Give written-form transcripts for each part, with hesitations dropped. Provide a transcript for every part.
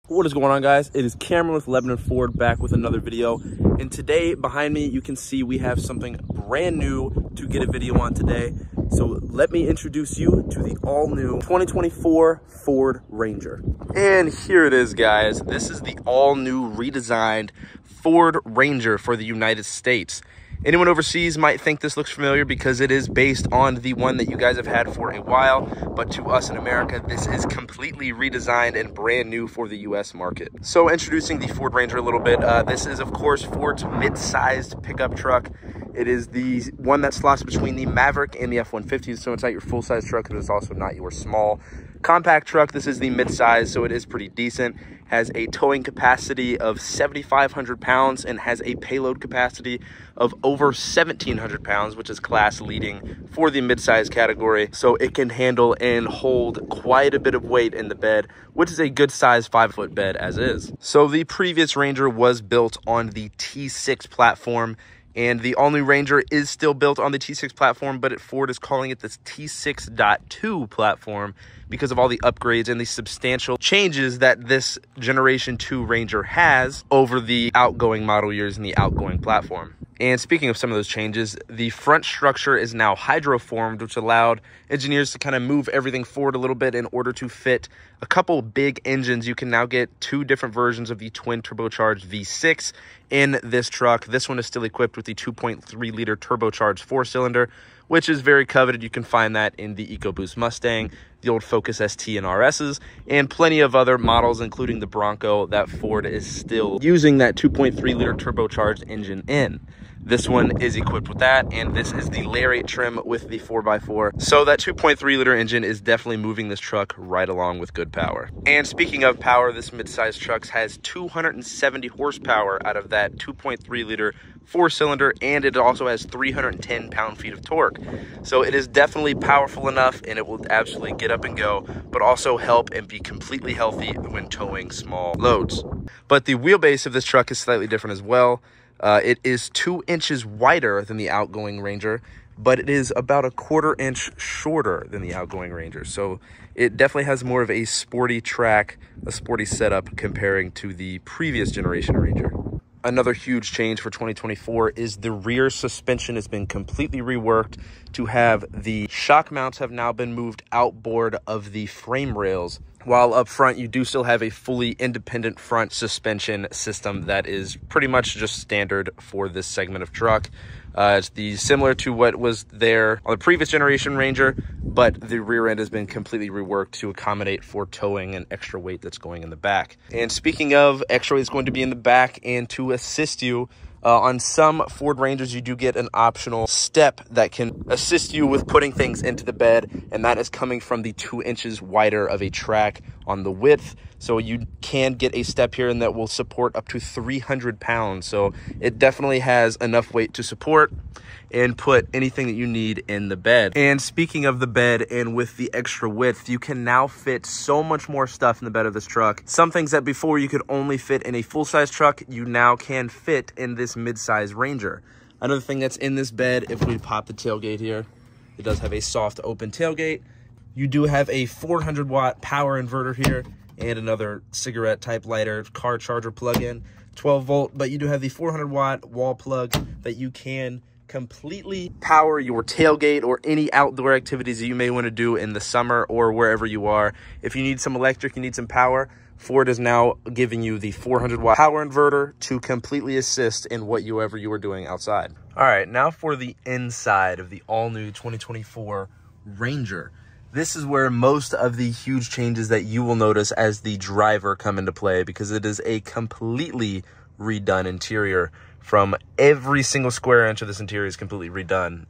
What is going on, guys? It is Cameron with Lebanon Ford back with another video. And today behind me, you can see we have something brand new to get a video on today. So let me introduce you to the all new 2024 Ford Ranger. And here it is, guys. This is the all new redesigned Ford Ranger for the United States. Anyone overseas might think this looks familiar because it is based on the one that you guys have had for a while, but to us in America, this is completely redesigned and brand new for the US market. So introducing the Ford Ranger a little bit, this is of course Ford's mid-sized pickup truck. It is the one that slots between the Maverick and the F-150, so it's not your full-size truck, but it's also not your small compact truck. This is the mid-size, so it is pretty decent. Has a towing capacity of 7,500 pounds and has a payload capacity of over 1,700 pounds, which is class leading for the mid-size category. So it can handle and hold quite a bit of weight in the bed, which is a good size 5-foot bed as is. So the previous Ranger was built on the T6 platform, and the all-new Ranger is still built on the T6 platform, but Ford is calling it the T6.2 platform because of all the upgrades and the substantial changes that this Generation 2 Ranger has over the outgoing model years and the outgoing platform. And speaking of some of those changes, the front structure is now hydroformed, which allowed engineers to kind of move everything forward a little bit in order to fit a couple big engines. You can now get two different versions of the twin turbocharged V6 in this truck. This one is still equipped with the 2.3 liter turbocharged 4-cylinder, which is very coveted. You can find that in the EcoBoost Mustang, the old Focus ST and RSs, and plenty of other models, including the Bronco, that Ford is still using that 2.3 liter turbocharged engine in. This one is equipped with that, and this is the Lariat trim with the 4x4. So that 2.3 liter engine is definitely moving this truck right along with good power. And speaking of power, this midsize truck has 270 horsepower out of that 2.3 liter 4-cylinder, and it also has 310 pound-feet of torque. So it is definitely powerful enough, and it will absolutely get up and go, but also help and be completely healthy when towing small loads. But the wheelbase of this truck is slightly different as well. It is 2 inches wider than the outgoing Ranger, but it is about a 1/4 inch shorter than the outgoing Ranger. So it definitely has more of a sporty track, a sporty setup comparing to the previous generation Ranger. Another huge change for 2024 is the rear suspension has been completely reworked to have the shock mounts have now been moved outboard of the frame rails, while up front you do still have a fully independent front suspension system that is pretty much just standard for this segment of truck. It's similar to what was there on the previous generation Ranger, but the rear end has been completely reworked to accommodate for towing and extra weight that's going in the back. And speaking of extra weight that's going to be in the back, and to assist you, on some Ford Rangers, you do get an optional step that can assist you with putting things into the bed, and that is coming from the 2 inches wider of a track on the width. So you can get a step here, and that will support up to 300 pounds. So it definitely has enough weight to support and put anything that you need in the bed. And speaking of the bed, and with the extra width, you can now fit so much more stuff in the bed of this truck. Some things that before you could only fit in a full-size truck, you now can fit in this mid-size Ranger. Another thing that's in this bed, if we pop the tailgate here, it does have a soft open tailgate. You do have a 400-watt power inverter here, and another cigarette type lighter, car charger plug-in, 12 volt, but you do have the 400-watt wall plug that you can completely power your tailgate or any outdoor activities that you may want to do in the summer or wherever you are. If you need some electric, you need some power, Ford is now giving you the 400-watt power inverter to completely assist in whatever you are doing outside. All right, now for the inside of the all-new 2024 Ranger. This is where most of the huge changes that you will notice as the driver come into play, because it is a completely redone interior. From every single square inch of this interior is completely redone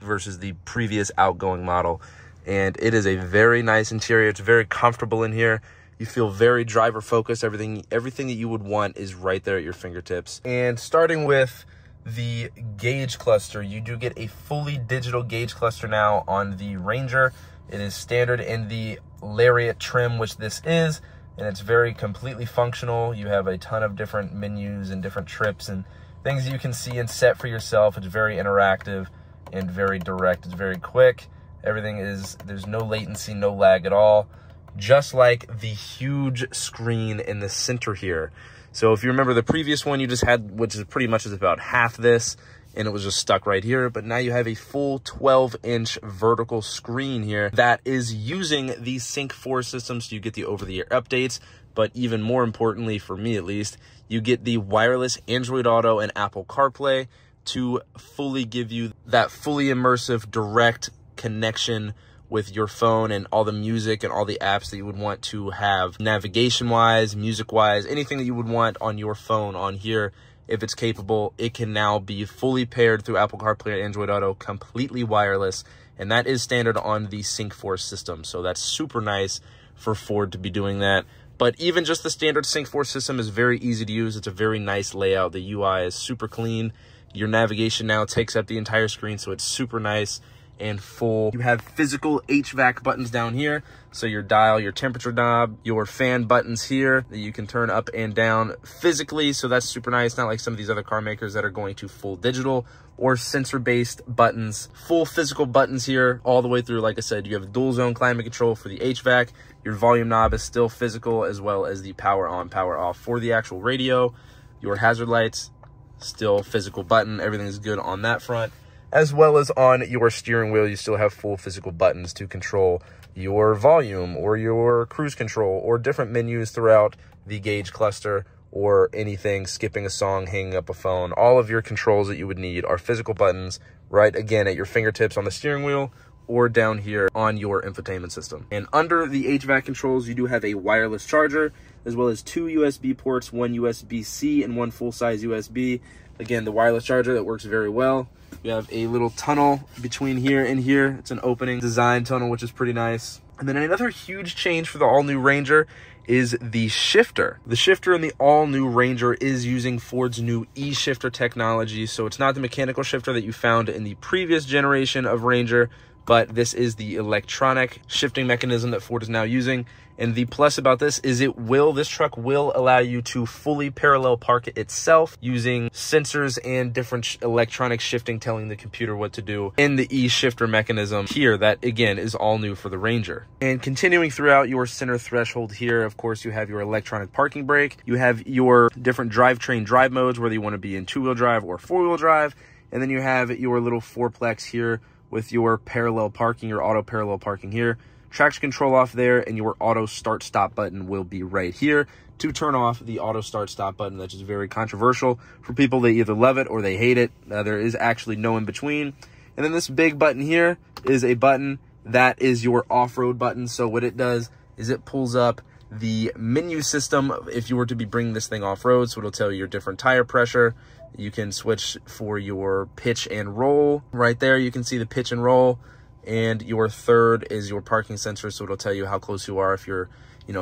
versus the previous outgoing model. And it is a very nice interior. It's very comfortable in here. You feel very driver focused. Everything that you would want is right there at your fingertips. And starting with the gauge cluster, you do get a fully digital gauge cluster now on the Ranger. It is standard in the Lariat trim, which this is, and it's very completely functional. You have a ton of different menus and different trips and things that you can see and set for yourself. It's very interactive and very direct. It's very quick. Everything is, there's no latency, no lag at all. just like the huge screen in the center here. So if you remember the previous one you just had, which is pretty much about half this, and it was just stuck right here, but now you have a full 12-inch vertical screen here that is using the Sync 4 system, so you get the over-the-air updates, but even more importantly, for me at least, you get the wireless Android Auto and Apple CarPlay to fully give you that fully immersive, direct connection with your phone and all the music and all the apps that you would want to have navigation-wise, music-wise, anything that you would want on your phone on here. If it's capable, it can now be fully paired through Apple CarPlay and Android Auto, completely wireless, and that is standard on the Sync 4 system. So that's super nice for Ford to be doing that. But even just the standard Sync 4 system is very easy to use. It's a very nice layout. The UI is super clean. Your navigation now takes up the entire screen, so it's super nice and full. You have physical HVAC buttons down here, so your dial, your temperature knob, your fan buttons here that you can turn up and down physically, so that's super nice. Not like some of these other car makers that are going to full digital or sensor-based buttons. Full physical buttons here all the way through. Like I said, you have dual zone climate control for the HVAC. Your volume knob is still physical, as well as the power on, power off for the actual radio. Your hazard lights, still physical button. Everything is good on that front. As well as on your steering wheel, you still have full physical buttons to control your volume or your cruise control or different menus throughout the gauge cluster or anything, skipping a song, hanging up a phone. All of your controls that you would need are physical buttons right, again, at your fingertips on the steering wheel or down here on your infotainment system. And under the HVAC controls, you do have a wireless charger, as well as 2 USB ports, 1 USB-C and 1 full-size USB. Again, the wireless charger that works very well. You have a little tunnel between here and here. It's an opening design tunnel, which is pretty nice. And then another huge change for the all-new Ranger is the shifter. The shifter in the all-new Ranger is using Ford's new E-shifter technology. So it's not the mechanical shifter that you found in the previous generation of Ranger, but this is the electronic shifting mechanism that Ford is now using. And the plus about this is this truck will allow you to fully parallel park it itself using sensors and different electronic shifting, telling the computer what to do in the E-shifter mechanism here. That again is all new for the Ranger. And continuing throughout your center threshold here, of course, you have your electronic parking brake. You have your different drivetrain drive modes, whether you want to be in 2-wheel drive or 4-wheel drive. And then you have your little 4-plex here with your parallel parking, your auto parallel parking here. Traction control off there, and your auto start stop button will be right here to turn off the auto start stop button. That's just very controversial for people. They either love it or they hate it. There is actually no in between. And then this big button here is a button that is your off-road button. So what it does is it pulls up the menu system if you were to be bringing this thing off-road. So it'll tell you your different tire pressure. You can switch for your pitch and roll. Right there, you can see the pitch and roll. And your third is your parking sensor, so it'll tell you how close you are. If you're,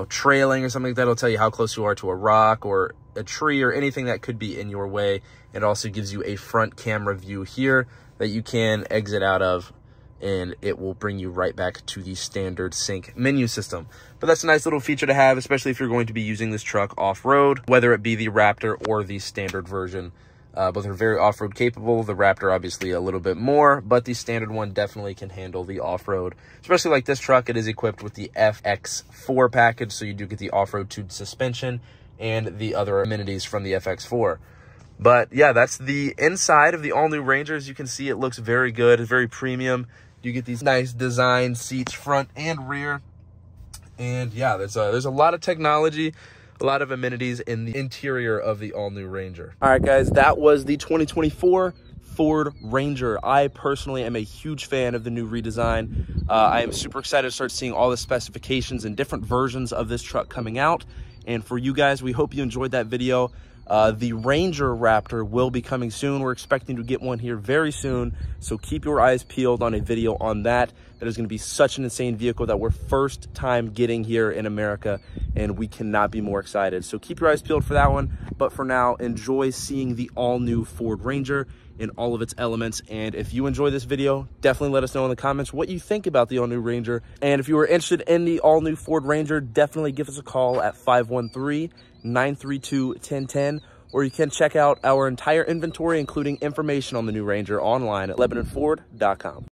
trailing or something like that, it'll tell you how close you are to a rock or a tree or anything that could be in your way. It also gives you a front camera view here that you can exit out of, and it will bring you right back to the standard Sync menu system. But that's a nice little feature to have, especially if you're going to be using this truck off-road, whether it be the Raptor or the standard version. Both are very off-road capable. The Raptor obviously a little bit more, but the standard one definitely can handle the off-road. Especially like this truck, it is equipped with the FX4 package, so you do get the off-road tube suspension and the other amenities from the FX4. But yeah, that's the inside of the all-new Ranger. As you can see, it looks very good. It's very premium. You get these nice design seats front and rear. And yeah, there's a lot of technology, a lot of amenities in the interior of the all-new Ranger. All right, guys, that was the 2024 Ford Ranger. I personally am a huge fan of the new redesign. I am super excited to start seeing all the specifications and different versions of this truck coming out. And for you guys, we hope you enjoyed that video. The Ranger Raptor will be coming soon. We're expecting to get one here very soon, so keep your eyes peeled on a video on that. That is going to be such an insane vehicle that we're first time getting here in America, and we cannot be more excited. So keep your eyes peeled for that one. But for now, enjoy seeing the all-new Ford Ranger in all of its elements. And if you enjoy this video, definitely let us know in the comments what you think about the all-new Ranger. And if you are interested in the all-new Ford Ranger, definitely give us a call at 513-932-1010, or you can check out our entire inventory, including information on the new Ranger, online at LebanonFord.com.